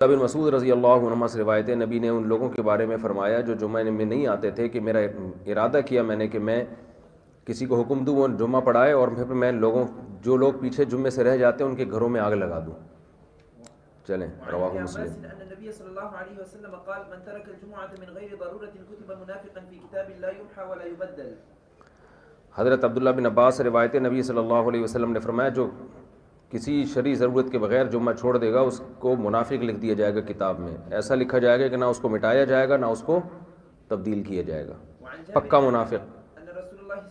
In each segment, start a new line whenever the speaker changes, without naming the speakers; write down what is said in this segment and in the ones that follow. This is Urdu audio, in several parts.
ابن مسعود رضی اللہ عنہ سے روایت ہے، نبی نے ان لوگوں کے بارے میں فرمایا جو جمعہ میں نہیں آتے تھے کہ میرا ارادہ کیا میں نے کہ میں کسی کو حکم دوں وہ جمعہ پڑھائے اور پھر میں جو لوگ پیچھے جمعے سے رہ جاتے ہیں ان کے گھروں میں آگ لگا دوں۔ چلیں، رواہ مسلم۔
النبي صلى الله عليه وسلم قال من ترك الجمعة من غير ضرورة كتب منافقا في كتاب لا يمحى ولا يبدل۔
حضرت عبداللہ بن عباس سے روایت ہے، نبی صلی اللہ علیہ وسلم نے فرمایا جو کسی شرعی ضرورت کے بغیر جمعہ چھوڑ دے گا اس کو منافق لکھ دیا جائے گا کتاب میں، ایسا لکھا جائے گا کہ نہ اس کو مٹایا جائے گا نہ اس کو تبدیل کیا جائے گا، پکا منافق۔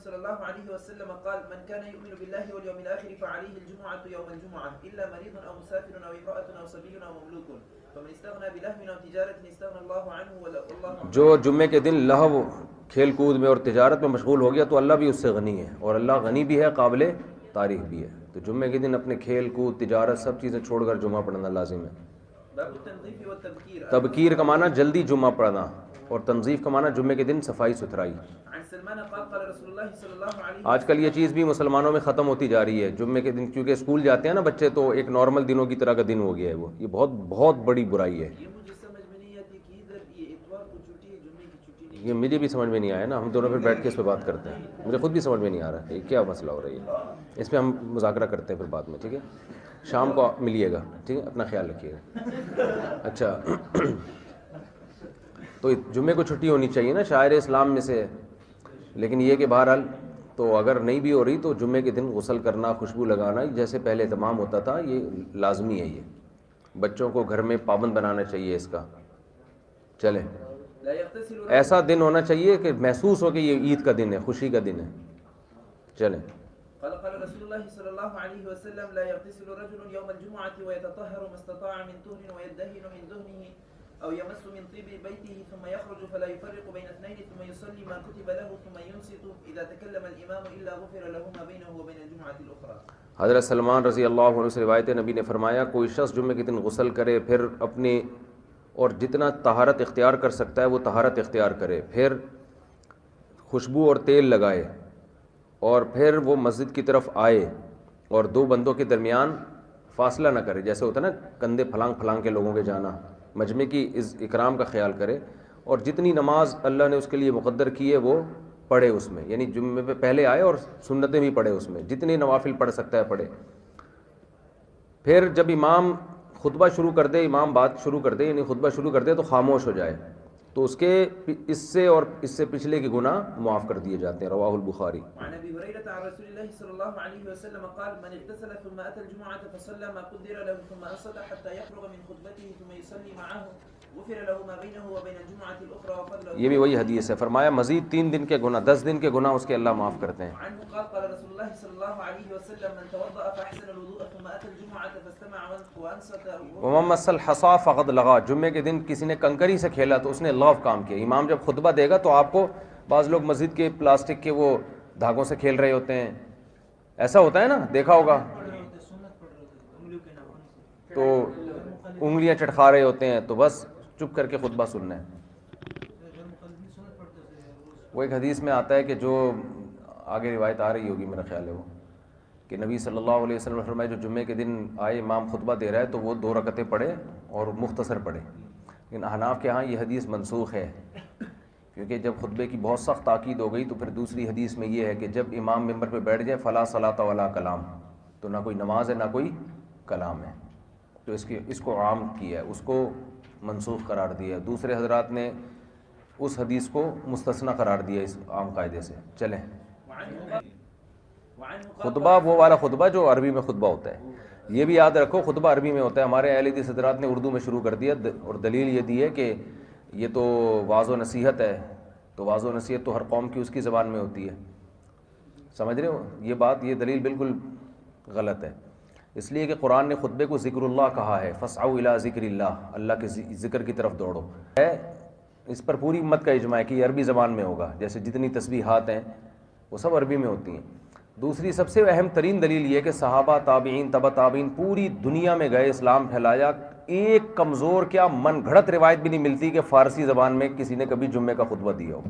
صلی اللہ علیہ وسلم قال من كان يؤمن بالله واليوم الآخر فعليه الجمعة يوم الجمعة إلا مريض أو مسافر أو امرأة أو صبي أو مملوك فمن استغنى بلهو أو تجارة استغنى الله عنه والله۔
جو جمعے کے دن لہو کھیل کود میں اور تجارت میں مشغول ہو گیا تو اللہ بھی اس سے غنی ہے، اور اللہ غنی بھی ہے، قابل تعریف بھی ہے۔ تو جمعے کے دن اپنے کھیل کود تجارت سب چیزیں چھوڑ کر جمعہ پڑھنا لازم ہے۔
باب التنظيف والتبكير۔
تبکیر کا معنی جلدی جمعہ پڑھنا، اور تنظیف کا معنی جمعے کے دن صفائی ستھرائی۔
عن سلمان قال قال رسول الله صلی اللہ علیہ
آج کل یہ چیز بھی مسلمانوں میں ختم ہوتی جا رہی ہے، جمعے کے دن کیونکہ اسکول جاتے ہیں نا بچے تو ایک نارمل دنوں کی طرح کا دن ہو گیا ہے، وہ یہ بہت بہت بڑی برائی ہے۔
یہ مجھے سمجھ میں نہیں آتی کہ ادھر یہ اتوار کو چھٹی ہے جمعے کی چھٹی نہیں۔
یہ مجھے بھی سمجھ میں نہیں آیا نا، ہم دونوں پھر بیٹھ کے اس پہ بات کرتے ہیں، مجھے خود بھی سمجھ میں نہیں آ رہا ہے یہ کیا مسئلہ ہو رہا ہے، اس پہ ہم مذاکرہ کرتے ہیں پھر بعد میں، ٹھیک ہے؟ شام کو ملیے گا، ٹھیک ہے؟ اپنا خیال رکھیے گا۔ اچھا، تو جمعے کو چھٹی ہونی چاہیے نا، شاعر اسلام میں سے ہے، لیکن یہ کہ بہرحال تو اگر نہیں بھی ہو رہی تو جمعے کے دن غسل کرنا، خوشبو لگانا جیسے پہلے اہتمام ہوتا تھا یہ لازمی ہے۔ یہ بچوں کو گھر میں پابند بنانا چاہیے اس کا۔ چلیں، ایسا دن ہونا چاہیے کہ محسوس ہو کہ یہ عید کا دن ہے، خوشی کا دن ہے۔ چلیں۔
قال قال رسول الله صلى الله عليه وسلم لا يغتسل رجل يوم الجمعة ويتطهر ما استطاع من طهر ويدهن من دهنه أو يمس من طيب بيته ثم يخرج فلا يفرق بين اثنين ثم يصلي ما كتب له ثم ينصت إذا تكلم الإمام إلا غفر له ما بينه وبين الجمعة الأخرى۔ حضرت
سلمان رضی اللہ عنہ سے روایت ہے، نبی نے فرمایا کوئی شخص جمعے کے دن غسل کرے پھر اپنے اور جتنا طہارت اختیار کر سکتا ہے وہ طہارت اختیار کرے، پھر خوشبو اور تیل لگائے اور پھر وہ مسجد کی طرف آئے اور دو بندوں کے درمیان فاصلہ نہ کرے، جیسے ہوتا ہے نا کندھے پھلانگ پھلانگ کے لوگوں کے جانا، مجمع کی اکرام کا خیال کرے، اور جتنی نماز اللہ نے اس کے لیے مقدر کی ہے وہ پڑھے اس میں، یعنی جمعے پہ پہلے آئے اور سنتیں بھی پڑھے اس میں، جتنی نوافل پڑھ سکتا ہے پڑھے۔ پھر جب امام خطبہ شروع کر دے، امام بات شروع کر دے یعنی خطبہ شروع کر دے تو خاموش ہو جائے، تو اس کے اس سے اور اس سے پچھلے کے گناہ معاف کر دیے جاتے ہیں۔ رواہ البخاری۔
وعن ابي هريره عن رسول الله صلى الله عليه وسلم قال من اغتسل ثم اتى الجمعه فصلى ما قدر له ثم انصت حتى يفرغ من خطبته ثم يصلي معه غفر له ما بينه وبين الجمعه الاخرى وفضل۔
یہ بھی وہی حدیث ہے، فرمایا مزید 3 دن کے گناہ، 10 دن کے گناہ اس کے اللہ معاف کرتے ہیں۔
عنه قال قال رسول الله صلى الله عليه وسلم من توضأ فاحسن الوضوء ثم اتى الجمعه فاستمع وانصت
ومن مس الحصى فقد لغا، جمعے کے دن کسی نے کنکری سے کھیلا تو اس نے لغو کام کیا۔ امام جب خطبہ دے گا تو آپ کو بعض لوگ مسجد کے پلاسٹک کے وہ دھاگوں سے کھیل رہے ہوتے ہیں، ایسا ہوتا ہے نا، دیکھا ہوگا، تو انگلیاں چٹخا رہے ہوتے ہیں، تو بس چپ کر کے خطبہ سننا ہے۔ وہ ایک حدیث میں آتا ہے کہ جو آگے روایت آ رہی ہوگی میرا خیال ہے وہ کہ نبی صلی اللہ علیہ وسلم نے فرمایا جو جمعے کے دن آئے امام خطبہ دے رہا ہے تو وہ 2 رکعتیں پڑھے اور مختصر پڑھے، لیکن احناف کے ہاں یہ حدیث منسوخ ہے، کیونکہ جب خطبے کی بہت سخت تاکید ہو گئی تو پھر دوسری حدیث میں یہ ہے کہ جب امام ممبر پہ بیٹھ جائے فلا صلاۃ ولا کلام، تو نہ کوئی نماز ہے نہ کوئی کلام ہے، تو اس کو عام کیا ہے، اس کو منسوخ قرار دیا ہے۔ دوسرے حضرات نے اس حدیث کو مستثنی قرار دیا اس عام قاعدے سے۔ چلیں، خطبہ وہ والا خطبہ جو عربی میں خطبہ ہوتا ہے، یہ بھی یاد رکھو خطبہ عربی میں ہوتا ہے، ہمارے اہل حدیث حضرات نے اردو میں شروع کر دیا، اور دلیل یہ دی ہے کہ یہ تو واعظ و نصیحت ہے، تو واعظ و نصیحت تو ہر قوم کی اس کی زبان میں ہوتی ہے، سمجھ رہے ہو یہ بات، یہ دلیل بالکل غلط ہے، اس لیے کہ قرآن نے خطبے کو ذکر اللہ کہا ہے، فاسعوا الی ذکر اللہ، اللہ کے ذکر کی طرف دوڑو ہے، اس پر پوری امت کا اجماع ہے کہ یہ عربی زبان میں ہوگا، جیسے جتنی تسبیحات ہیں وہ سب عربی میں ہوتی ہیں۔ دوسری سب سے اہم ترین دلیل یہ کہ صحابہ تابعین تبع تابعین پوری دنیا میں گئے، اسلام پھیلایا، ایک کمزور کیا من گھڑت روایت بھی نہیں ملتی کہ فارسی زبان میں کسی نے کبھی جمعے کا خطبہ دیا ہو،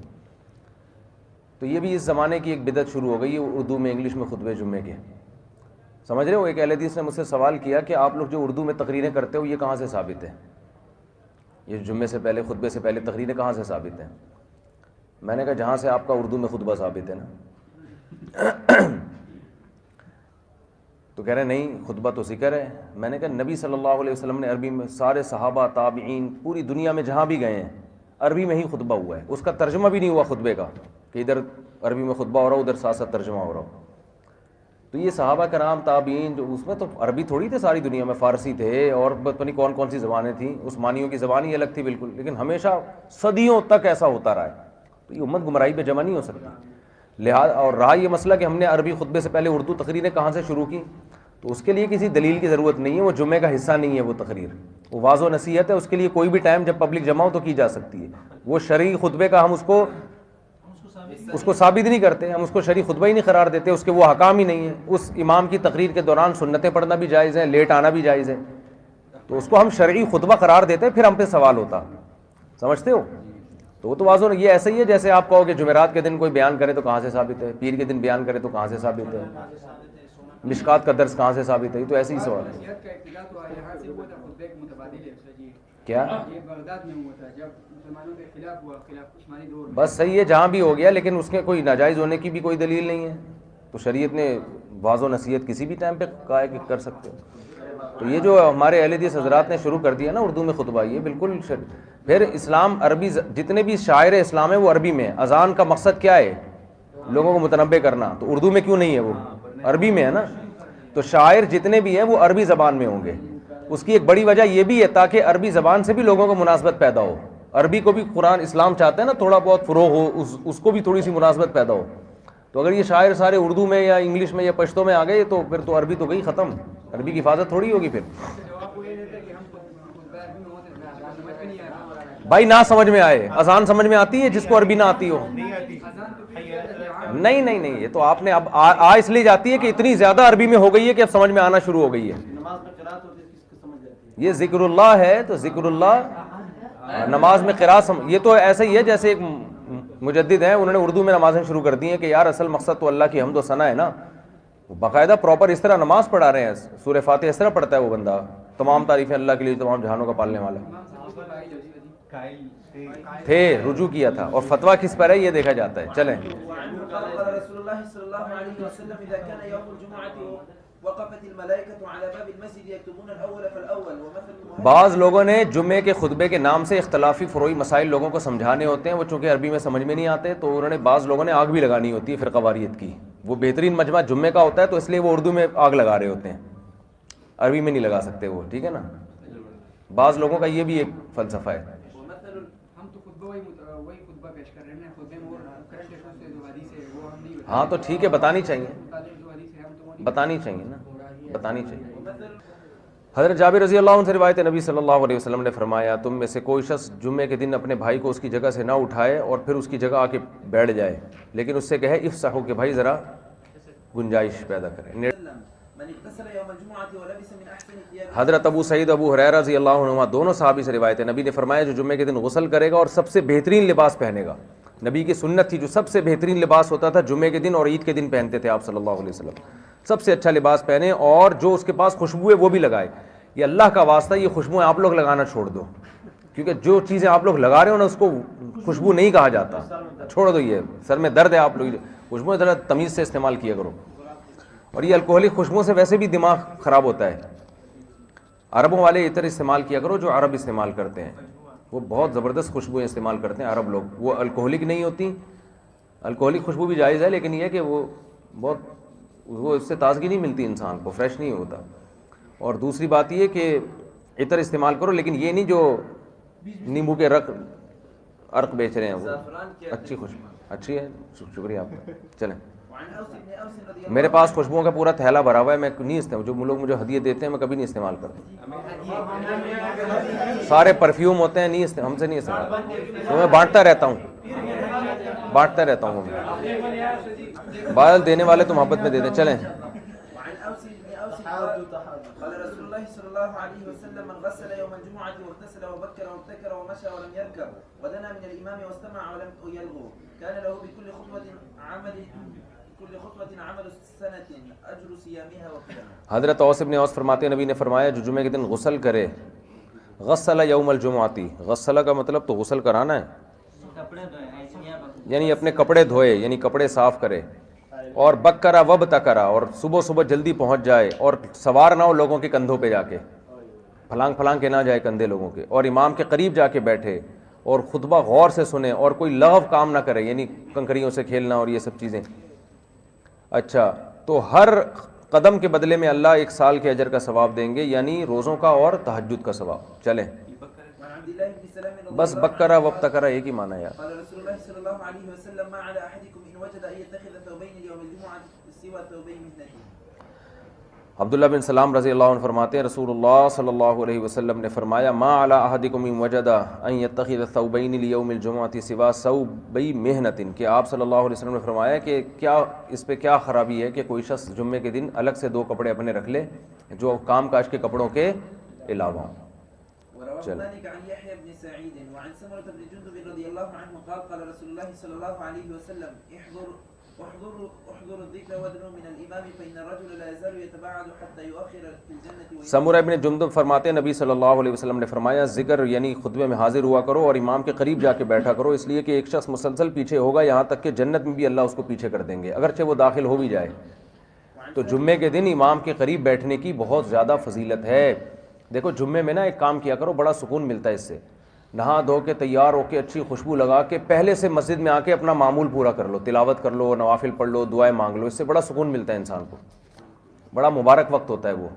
تو یہ بھی اس زمانے کی ایک بدعت شروع ہو گئی ہے اردو میں انگلش میں خطبے جمعے کے، سمجھ رہے ہو؟ ایک اہل حدیث نے مجھ سے سوال کیا کہ آپ لوگ جو اردو میں تقریریں کرتے ہو یہ کہاں سے ثابت ہے؟ یہ جمعے سے پہلے خطبے سے پہلے تقریریں کہاں سے ثابت ہیں؟ میں نے کہا جہاں سے آپ کا اردو میں خطبہ ثابت ہے نا. تو کہہ رہے نہیں خطبہ تو ذکر ہے. میں نے کہا نبی صلی اللہ علیہ وسلم نے عربی میں، سارے صحابہ تابعین پوری دنیا میں جہاں بھی گئے ہیں عربی میں ہی خطبہ ہوا ہے. اس کا ترجمہ بھی نہیں ہوا خطبے کا کہ ادھر عربی میں خطبہ ہو رہا ہو ادھر ساتھ ساتھ ترجمہ ہو رہا ہو. تو یہ صحابہ کرام تابعین جو اس میں تو عربی تھوڑی تھے ساری دنیا میں، فارسی تھے اور پتہ نہیں کون کون سی زبانیں تھیں، عثمانیوں کی زبان ہی الگ تھی بالکل. لیکن ہمیشہ صدیوں تک ایسا ہوتا رہا ہے. تو یہ امت گمراہی پہ جمع نہیں ہو سکتی. لہٰذا اور رہا یہ مسئلہ کہ ہم نے عربی خطبے سے پہلے اردو تقریریں کہاں سے شروع کی، تو اس کے لیے کسی دلیل کی ضرورت نہیں ہے. وہ جمعے کا حصہ نہیں ہے وہ تقریر، وہ واضح و نصیحت ہے. اس کے لیے کوئی بھی ٹائم جب پبلک جمع ہو تو کی جا سکتی ہے. وہ شرعی خطبے کا ہم اس کو ثابت نہیں کرتے، ہم اس کو شرعی خطبہ ہی نہیں قرار دیتے، اس کے وہ حکام ہی نہیں ہیں. اس امام کی تقریر کے دوران سنتیں پڑھنا بھی جائز ہے، لیٹ آنا بھی جائز ہے. تو اس کو ہم شرعی خطبہ قرار دیتے ہیں، پھر ہم پہ سوال ہوتا. سمجھتے ہو؟ تو وہ تو واضح یہ ایسا ہی ہے جیسے آپ کہو کہ جمعرات کے دن کوئی بیان کرے تو کہاں سے ثابت ہے، پیر کے دن بیان کرے تو کہاں سے ثابت ہے، مشکات کا درس کہاں سے ثابت ہے. تو ایسے ہی سوال ہے. کیا بس صحیح ہے جہاں بھی ہو گیا، لیکن اس کے کوئی ناجائز ہونے کی بھی کوئی دلیل نہیں ہے. تو شریعت نے واضح و نصیحت کسی بھی ٹائم پہ کہا ہے کہ کر سکتے ہو. تو یہ جو ہمارے اہل حدیث حضرات نے شروع کر دیا نا اردو میں خطبہ، یہ بالکل پھر اسلام عربی، جتنے بھی شاعر اسلام ہیں وہ عربی میں. اذان کا مقصد کیا ہے؟ لوگوں کو متنبع کرنا. تو اردو میں کیوں نہیں ہے؟ وہ عربی میں ہے نا. تو شاعر جتنے بھی ہیں وہ عربی زبان میں ہوں گے. اس کی ایک بڑی وجہ یہ بھی ہے تاکہ عربی زبان سے بھی لوگوں کو مناسبت پیدا ہو. عربی کو بھی قرآن اسلام چاہتا ہے نا تھوڑا بہت فروغ ہو، اس کو بھی تھوڑی سی مناسبت پیدا ہو. تو اگر یہ شاعر سارے اردو میں یا انگلش میں یا پشتو میں آ گئے تو پھر تو عربی تو گئی ختم. عربی کی حفاظت تھوڑی ہوگی پھر. بھائی نہ سمجھ میں آئے، اذان سمجھ میں آتی ہے جس کو عربی نہ آتی ہو؟ نہیں نہیں نہیں، یہ تو آپ نے اب اس لیے جاتی ہے کہ اتنی زیادہ عربی میں ہو گئی ہے کہ اب سمجھ میں آنا شروع ہو گئی ہے. یہ ذکر اللہ ہے تو ذکر اللہ نماز میں قراءت. یہ تو ایسا ہی ہے جیسے ایک مجدد ہیں، انہوں نے اردو میں نمازیں شروع کر دی ہیں کہ یار اصل مقصد تو اللہ کی حمد و ثنا ہے نا. باقاعدہ پراپر اس طرح نماز پڑھا رہے ہیں، سورہ فاتحہ اس طرح پڑھتا ہے وہ بندہ. تمام تعریفیں اللہ کے لیے، تمام جہانوں کا پالنے والا. تھے رجوع کیا تھا. اور فتویٰ کس پر ہے یہ دیکھا جاتا ہے. چلیں. بعض لوگوں نے جمعے کے خطبے کے نام سے اختلافی فروعی مسائل لوگوں کو سمجھانے ہوتے ہیں، وہ چونکہ عربی میں سمجھ میں نہیں آتے تو انہوں نے بعض لوگوں نے آگ بھی لگانی ہوتی ہے فرقہ واریت کی. وہ بہترین مجمع جمعے کا ہوتا ہے تو اس لیے وہ اردو میں آگ لگا رہے ہوتے ہیں، عربی میں نہیں لگا سکتے وہ. ٹھیک ہے نا. بعض لوگوں کا یہ بھی ایک فلسفہ ہے. ہاں تو ٹھیک ہے، بتانی چاہیے نا، بتانی چاہیے. حضرت جابر رضی اللہ عنہ سے روایت ہے، نبی صلی اللہ علیہ وسلم نے فرمایا تم میں سے کوئی شخص جمعے کے دن اپنے بھائی کو اس کی جگہ سے نہ اٹھائے اور پھر اس کی جگہ آ کے بیٹھ جائے، لیکن اس سے کہے افسحو کہ بھائی ذرا گنجائش پیدا کرے. حضرت ابو سعید ابو ہریرہ رضی اللہ عنہ دونوں صحابی سے روایت ہے، نبی نے فرمایا جو جمعے کے دن غسل کرے گا اور سب سے بہترین لباس پہنے گا. نبی کی سنت تھی جو سب سے بہترین لباس ہوتا تھا جمعے کے دن اور عید کے دن پہنتے تھے آپ صلی اللہ علیہ وسلم. سب سے اچھا لباس پہنے اور جو اس کے پاس خوشبو ہے وہ بھی لگائے. یہ اللہ کا واسطہ، یہ خوشبویں آپ لوگ لگانا چھوڑ دو، کیونکہ جو چیزیں آپ لوگ لگا رہے ہو نا اس کو خوشبو نہیں کہا جاتا. چھوڑ دو، یہ سر میں درد ہے، آپ لوگ خوشبوئیں ذرا تمیز سے استعمال کیا کرو. اور یہ الکوہلک خوشبوؤں سے ویسے بھی دماغ خراب ہوتا ہے. عربوں والے عطر استعمال کیا کرو جو عرب استعمال کرتے ہیں، وہ بہت زبردست خوشبوئیں استعمال کرتے ہیں عرب لوگ. وہ الکوہلک نہیں ہوتی، الکوہلک خوشبو بھی جائز ہے لیکن یہ کہ وہ بہت، وہ اس سے تازگی نہیں ملتی انسان کو، فریش نہیں ہوتا. اور دوسری بات یہ کہ عطر استعمال کرو لیکن یہ نہیں جو نیمبو کے عرق بیچ رہے ہیں، وہ اچھی خوشبو اچھی ہے. شکریہ آپ کا. چلیں. میرے پاس خوشبوؤں کا پورا تھیلا بھرا ہوا ہے، میں نہیں استعمال، جو لوگ مجھے ہدیے دیتے ہیں میں کبھی نہیں استعمال کرتا. سارے پرفیوم ہوتے ہیں، نہیں ہم سے نہیں استعمال، تو میں بانٹتا رہتا ہوں بادل دینے والے تو محبت میں دے دیں. چلیں.
قال رسول الله صلى الله عليه وسلم من غسل يوم الجمعة واغتسل وبكر وابتكر ومشى ولم يركب ودنا من الإمام واستمع ولم يلغو كان له بكل خطوة عمل سنة أجر صيامها وقيامها.
حضرت اوس ابن اوس فرماتے ہیں نبی نے فرمایا جو جمعے کے دن غسل کرے غسل یوم الجمعۃ، غسل کا مطلب تو غسل کرانا ہے، یعنی اپنے کپڑے دھوئے، یعنی کپڑے صاف کرے، اور بکرا وبتکرا، اور صبح صبح جلدی پہنچ جائے، اور سوار نہ ہو لوگوں کے کندھوں پہ جا کے، پھلانگ پھلانگ کے نہ جائے کندھے لوگوں کے، اور امام کے قریب جا کے بیٹھے اور خطبہ غور سے سنے، اور کوئی لغو کام نہ کرے، یعنی کنکریوں سے کھیلنا اور یہ سب چیزیں۔ اچھا، تو ہر قدم کے بدلے میں اللہ 1 سال کے اجر کا ثواب دیں گے، یعنی روزوں کا اور تہجد کا ثواب۔ چلیں،
وعن عبد الله بن سلام رضي
بس
الله
بکرا
عنه
وبتکرا ایک ہی معنی ہے یار۔
قال رسول الله صلى الله عليه وسلم ما على احدكم ان وجد ان يتخذ ثوبين ليوم الجمعه سوى ثوبي مهنته۔
عبداللہ بن سلام رضی اللہ عنہ فرماتے ہیں رسول اللہ صلی اللہ علیہ وسلم نے فرمایا ما علی احدکم ان وجد ان یتخذ ثوبین لیوم الجمعۃ سوا ثوبی محنۃ، کہ آپ صلی اللہ علیہ وسلم نے فرمایا کہ کیا اس پہ کیا خرابی ہے کہ کوئی شخص جمعے کے دن الگ سے 2 کپڑے اپنے رکھ لے جو کام کاج کے کپڑوں کے علاوہ ہوں۔
ورواه مالك عن يحيى بن سعيد وعن سمرة بن جندب رضي الله عنه قال قال رسول الله صلى الله عليه وسلم احضروا الذكر وادنوا من الامام فان الرجل لا يزال يتباعد حتى يؤخر في الجنة۔
سمرہ بن جندب فرماتے ہیں نبی صلی اللہ علیہ وسلم نے فرمایا ذکر یعنی خطبے میں حاضر ہوا کرو اور امام کے قریب جا کے بیٹھا کرو، اس لیے کہ ایک شخص مسلسل پیچھے ہوگا یہاں تک کہ جنت میں بھی اللہ اس کو پیچھے کر دیں گے اگرچہ وہ داخل ہو بھی جائے۔ تو جمعے کے دن امام کے قریب بیٹھنے کی بہت زیادہ فضیلت ہے۔ دیکھو جمعے میں نا ایک کام کیا کرو، بڑا سکون ملتا ہے اس سے، نہا دھو کے تیار ہو کے اچھی خوشبو لگا کے پہلے سے مسجد میں آ کے اپنا معمول پورا کر لو، تلاوت کر لو، نوافل پڑھ لو، دعائیں مانگ لو، اس سے بڑا سکون ملتا ہے انسان کو، بڑا مبارک وقت ہوتا ہے وہ،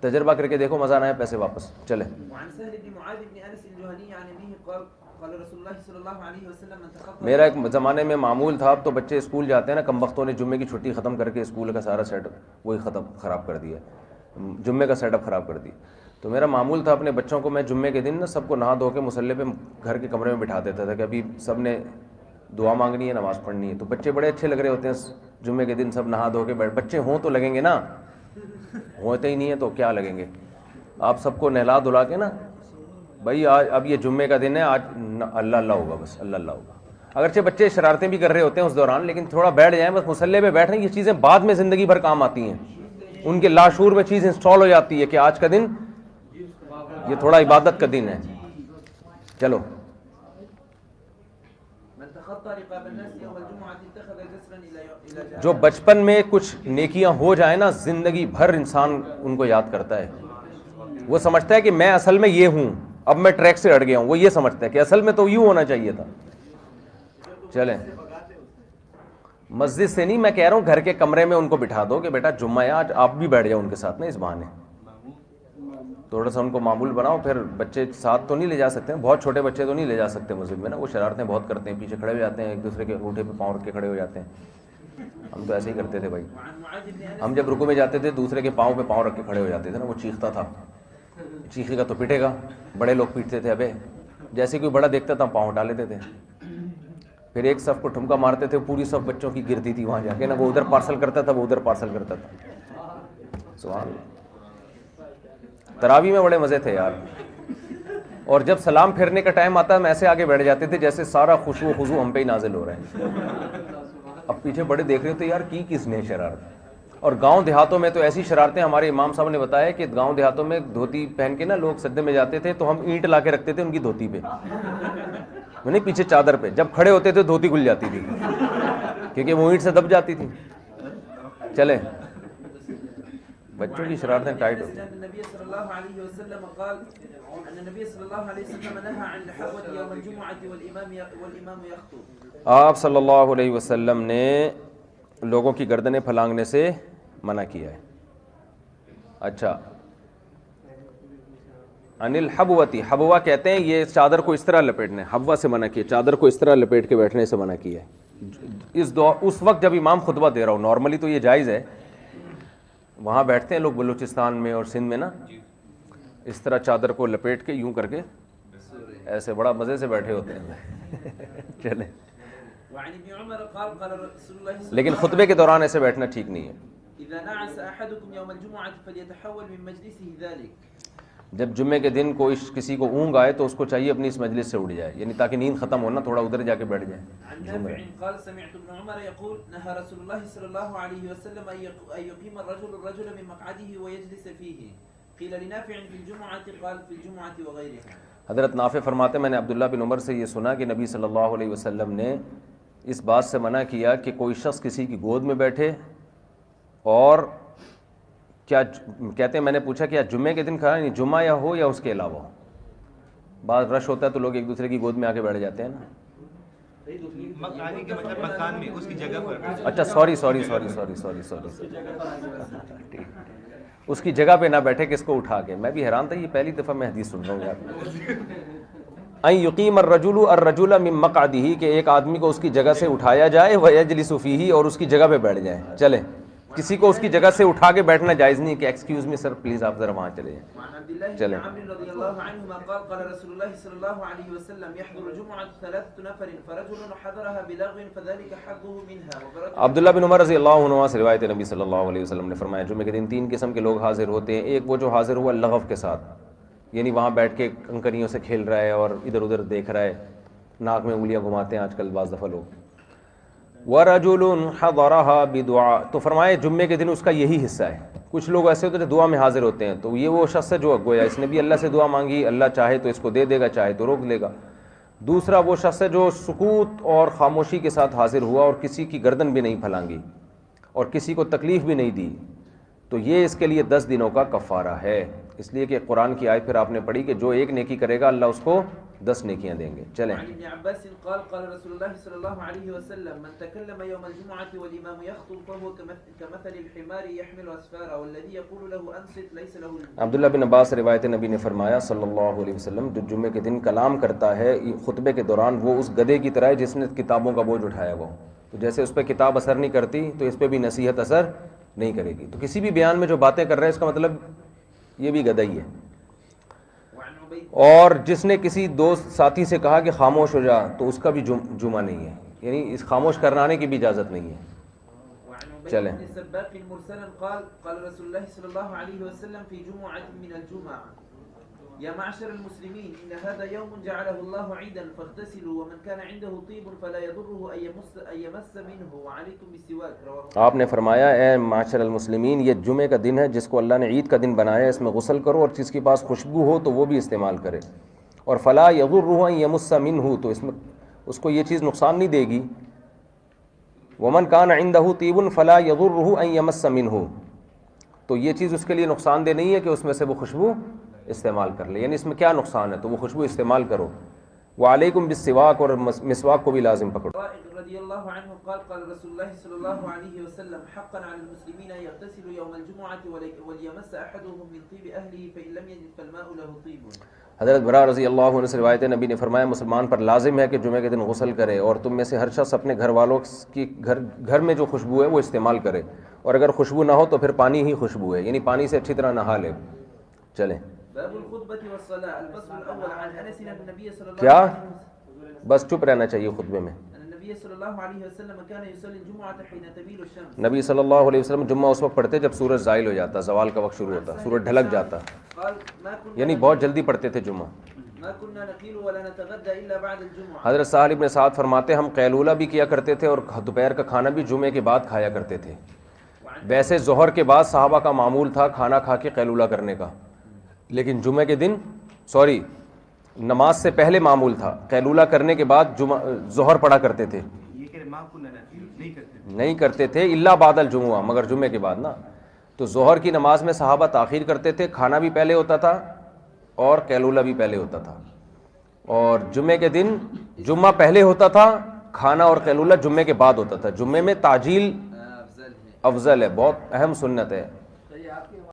تجربہ کر کے دیکھو، مزہ نہ آئے پیسے واپس۔ چلیں،
وعن سهل بن معاذ بن انس الجهني عن ابيه قال قال رسول الله صلی اللہ علیہ وسلم من تخطى۔
میرا ایک زمانے میں معمول تھا، اب تو بچے اسکول جاتے ہیں نا، کم وقتوں نے جمعے کی چھٹی ختم کر کے اسکول کا سارا سیٹ اپ وہی خراب کر دیا، جمعے کا سیٹ اپ خراب کر دیا۔ تو میرا معمول تھا اپنے بچوں کو میں جمعے کے دن نا سب کو نہا دھو کے مصلی پہ گھر کے کمرے میں بٹھا دیتا تھا کہ ابھی سب نے دعا مانگنی ہے، نماز پڑھنی ہے۔ تو بچے بڑے اچھے لگ رہے ہوتے ہیں جمعے کے دن، سب نہا دھو کے بیٹھ، بچے ہوں تو لگیں گے نا، ہوتے ہی نہیں ہیں تو کیا لگیں گے۔ آپ سب کو نہلا دھلا کے نا بھائی آج اب یہ جمعے کا دن ہے، آج اللہ اللہ ہوگا، بس اللہ اللہ ہوگا۔ اگرچہ بچے شرارتیں بھی کر رہے ہوتے ہیں اس دوران، لیکن تھوڑا بیٹھ جائیں بس مصلی پہ بیٹھیں، یہ چیزیں بعد میں زندگی بھر کام آتی ہیں، ان کے لاشعور میں چیز انسٹال ہو جاتی ہے کہ آج کا دن یہ تھوڑا عبادت کا دن ہے۔ چلو،
من تخطى رقاب الناس يوم الجمعة اتخذ جسرا الى جهنم۔
جو بچپن میں کچھ نیکیاں ہو جائیں نا، زندگی بھر انسان ان کو یاد کرتا ہے، وہ سمجھتا ہے کہ میں اصل میں یہ ہوں، اب میں ٹریک سے ہٹ گیا ہوں، وہ یہ سمجھتا ہے کہ اصل میں تو یوں ہونا چاہیے تھا۔ چلیں، مسجد سے نہیں، میں کہہ رہا ہوں گھر کے کمرے میں ان کو بٹھا دو کہ بیٹا جمعہ ہے آج، آپ بھی بیٹھ جاؤ ان کے ساتھ نا، اس بہانے تھوڑا سا ان کو معمول بناؤ۔ پھر بچے ساتھ تو نہیں لے جا سکتے، بہت چھوٹے بچے تو نہیں لے جا سکتے مسجد میں نا، وہ شرارتیں بہت کرتے ہیں، پیچھے کھڑے ہو جاتے ہیں، ایک دوسرے کے انگوٹھے پہ پاؤں رکھ کے کھڑے ہو جاتے ہیں۔ ہم تو ایسے ہی کرتے تھے بھائی،
وعن معاذ بن انس
ہم جب رکوع میں جاتے تھے دوسرے کے پاؤں پہ پاؤں رکھ کے کھڑے ہو جاتے تھے نا، وہ چیختا تھا، چیخے گا تو پیٹے گا، بڑے لوگ پیٹتے تھے، ابے جیسے کوئی بڑا دیکھتا تھا پاؤں ہٹا لیتے تھے۔ پھر ایک صف کو ٹھمکا مارتے تھے، پوری صف بچوں کی گرتی تھی وہاں جا کے نا، وہ ادھر پارسل کرتا تھا، وہ ادھر پارسل کرتا تھا۔ سبحان اللہ، تراویح میں بڑے مزے تھے یار۔ اور جب سلام پھیرنے کا ٹائم آتا ہے ہم ایسے آگے بیٹھ جاتے تھے جیسے سارا خشوع و خضوع ہم پہ ہی نازل ہو رہا ہے۔ اب پیچھے بڑے دیکھ رہے ہوتے یار کی کس نے شرارت۔ اور گاؤں دیہاتوں میں تو ایسی شرارتیں، ہمارے امام صاحب نے بتایا کہ گاؤں دیہاتوں میں دھوتی پہن کے نا لوگ سجدے میں جاتے تھے تو ہم اینٹ لا کے رکھتے تھے ان کی دھوتی پہ، نہیں پیچھے چادر پہ، جب کھڑے ہوتے تھے دھوتی کھل جاتی تھی کیونکہ وہ اینٹ سے دب جاتی تھی۔ چلیں، بچوں کی شرارتیں ٹائٹ ہوتی ہیں۔
النبي صلى الله عليه وسلم قال ان النبي صلى الله عليه وسلم نهى عن الحوة يوم الجمعة والامام يخطب۔
آپ صلی اللہ علیہ وسلم نے لوگوں کی گردنیں پھلانگنے سے منع کیا ہے۔ اچھا، ان الحبوتی، حبوا کہتے ہیں یہ چادر کو اس طرح لپیٹنے، حبوا سے منع کیا، چادر کو اس طرح لپیٹ کے بیٹھنے سے منع کیا ہے۔ اس وقت جب امام خطبہ دے رہا ہو، نارملی تو یہ جائز ہے، وہاں بیٹھتے ہیں لوگ بلوچستان میں اور سندھ میں نا، اس طرح چادر کو لپیٹ کے یوں کر کے ایسے بڑا مزے سے بیٹھے ہوتے ہیں۔ چلیں،
وعن ابن عمر قال قال رسول الله صلى
لیکن خطبے کے دوران ایسے بیٹھنا ٹھیک نہیں ہے۔
اذا نعس احدكم يوم الجمعة فليتحول من مجلسه ذلك۔
جب جمعے کے دن کوئی کسی کو اونگ آئے تو اس کو چاہیے اپنی اس مجلس سے اٹھ جائے، یعنی تاکہ نیند ختم ہو نا، تھوڑا ادھر جا کے بیٹھ جائے۔
عن نافع قال سمعت ابن عمر يقول نهى رسول الله صلى الله عليه وسلم ان يقيم الرجل من مقعده ويجلس فيه قيل لنافع في الجمعة قال في الجمعة وغيرها.
حضرت نافع فرماتے میں نے عبداللہ بن عمر سے یہ سنا کہ نبی صلی اللہ علیہ وسلم نے اس بات سے منع کیا کہ کوئی شخص کسی کی گود میں بیٹھے، اور کیا کہتے ہیں میں نے پوچھا کہ جمعے کے دن کھانا، یعنی جمعہ یا ہو یا اس کے علاوہ ہو. بعض رش ہوتا ہے تو لوگ ایک دوسرے کی گود میں آ کے بیٹھ جاتے ہیں نا.
مکان میں اس کی جگہ پر.
اچھا سوری اس کی جگہ پہ نہ بیٹھے کہ اس کو اٹھا کے. میں بھی حیران تھا، یہ پہلی دفعہ میں حدیث سن رہا ہوں یار. ان یقیم الرجل من مقعدہ، کہ ایک آدمی کو اس کی جگہ سے اٹھایا جائے، ویجلس فیہ، اور اس کی جگہ پہ بیٹھ جائے. چلے کسی کو اس کی جگہ سے اٹھا کے بیٹھنا جائز نہیں کہ ایکسکیوز می سر پلیز آپ ذرا وہاں چلے جائیں.
وعن عبد الله
چلیں.
بن عمرو رضي الله عنهما قال قال رسول الله صلى الله عليه وسلم يحضر الجمعة 3 نفر فرجل حضرها بلغو فذلك حظه منها.
عبداللہ بن عمر رضی اللہ عنہ سے روایت ہے، نبی صلی اللہ علیہ وسلم نے فرمایا جمعے کے دن 3 قسم کے لوگ حاضر ہوتے ہیں. ایک وہ جو حاضر ہوا لغو کے ساتھ، یعنی وہاں بیٹھ کے کنکریوں سے کھیل رہا ہے اور ادھر ادھر دیکھ رہا ہے، ناک میں انگلیاں گھماتے ہیں آج کل بعض دفعہ لوگ. وَرَجُلٌ حَضَرَهَا بِدُعَاء، تو فرمائے جمعے کے دن اس کا یہی حصہ ہے. کچھ لوگ ایسے ہوتے ہیں دعا میں حاضر ہوتے ہیں، تو یہ وہ شخص ہے جو گویا اس نے بھی اللہ سے دعا مانگی، اللہ چاہے تو اس کو دے دے گا، چاہے تو روک لے گا. دوسرا وہ شخص ہے جو سکوت اور خاموشی کے ساتھ حاضر ہوا اور کسی کی گردن بھی نہیں پھلانگی اور کسی کو تکلیف بھی نہیں دی، تو یہ اس کے لیے 10 دنوں کا کفارہ ہے. اس لیے کہ قرآن کی آیت پھر آپ نے پڑھی کہ جو ایک نیکی کرے گا اللہ اس کو 10 نیکیاں دیں گے. چلیں.
عن ابن عباس قال قال رسول الله صلى الله عليه وسلم من تكلم يوم الجمعة والإمام يخطب فهو كمثل الحمار يحمل أسفارا والذي يقول له أنصت ليس له.
عبداللہ بن عباس سے روایت نبی نے فرمایا صلی اللہ علیہ وسلم جو جمعے کے دن کلام کرتا ہے خطبے کے دوران، وہ اس گدھے کی طرح ہے جس نے کتابوں کا بوجھ اٹھایا ہوا. تو جیسے اس پہ کتاب اثر نہیں کرتی تو اس پہ بھی نصیحت اثر نہیں کرے گی. تو کسی بھی بیان میں جو باتیں کر رہے ہیں اس کا مطلب یہ بھی گدھا ہی ہے. اور جس نے کسی دوست ساتھی سے کہا کہ خاموش ہو جا، تو اس کا بھی جمعہ نہیں ہے، یعنی اس خاموش کرانے کی بھی اجازت نہیں ہے. چلیں.
قال قال رسول الله صلى الله عليه وسلم في جمعة من الجمعة يا معشر المسلمين إن هذا يوم جعله الله عيدا فاغتسلوا ومن كان عنده طيب فلا يضره أن يمس منه وعليكم بالسواك.
آپ نے فرمایا اے معاشر المسلمین، یہ جمعے کا دن ہے جس کو اللہ نے عید کا دن بنایا ہے، اس میں غسل کرو اور جس کے پاس خوشبو ہو تو وہ بھی استعمال کرے. اور فلا يضره أن يمس منه، تو اس میں اس کو یہ چیز نقصان نہیں دے گی. ومن كان عنده طيب فلا يضره أن يمس منه، تو یہ چیز اس کے لیے نقصان دہ نہیں ہے کہ اس میں سے وہ خوشبو استعمال کر لے. یعنی اس میں کیا نقصان ہے، تو وہ خوشبو استعمال کرو. وعلیکم بالسواک، اور مسواک کو بھی لازم پکڑو.
رضی اللہ عنہ قال قال رسول اللہ صلی اللہ علیہ وسلم حقا على المسلمین ان يغتسلوا يوم الجمعة وليمس احدهم من طيب اهله فإن لم يجد فالماء له طيب.
حضرت برا رضی اللہ عنہ سے روایت ہے، نبی نے فرمایا مسلمان پر لازم ہے کہ جمعے کے دن غسل کرے، اور تم میں سے ہر شخص اپنے گھر والوں کی گھر میں جو خوشبو ہے وہ استعمال کرے، اور اگر خوشبو نہ ہو تو پھر پانی ہی خوشبو ہے، یعنی پانی سے اچھی طرح نہا لے. چلیں.
باب الخطبة والصلاة. الفصل الأول عن أنس أن النبي صلى الله
کیا
عليه وسلم
بس چپ رہنا چاہیے خطبے میں.
أن النبي صلى الله عليه وسلم كان يصلي الجمعة حين تميل الشمس.
نبی صلی اللہ علیہ وسلم جمعہ اس وقت پڑھتے جب سورج زائل ہو جاتا، زوال کا وقت شروع ہوتا، سورج ڈھلک جاتا،
قال ما كنا
یعنی بہت جلدی پڑھتے تھے جمعہ.
ما كنا نقيل ولا نتغدى إلا بعد الجمعة.
حضرت سہل ابن سعد فرماتے ہم قیلولہ بھی کیا کرتے تھے اور دوپہر کا کھانا بھی جمعے کے بعد کھایا کرتے تھے. ویسے ظہر کے بعد صحابہ کا معمول تھا کھانا کھا کے قیلولہ کرنے کا، لیکن جمعے کے دن نماز سے پہلے معمول تھا، قیلولہ کرنے کے بعد ظہر پڑھا کرتے تھے. نہیں کرتے تھے الا بعد الجمعہ، مگر جمعے کے بعد نا. تو ظہر کی نماز میں صحابہ تاخیر کرتے تھے، کھانا بھی پہلے ہوتا تھا اور قیلولہ بھی پہلے ہوتا تھا. اور جمعے کے دن جمعہ پہلے ہوتا تھا، کھانا اور قیلولہ جمعے کے بعد ہوتا تھا. جمعے میں تعجیل افضل ہے، بہت اہم سنت ہے.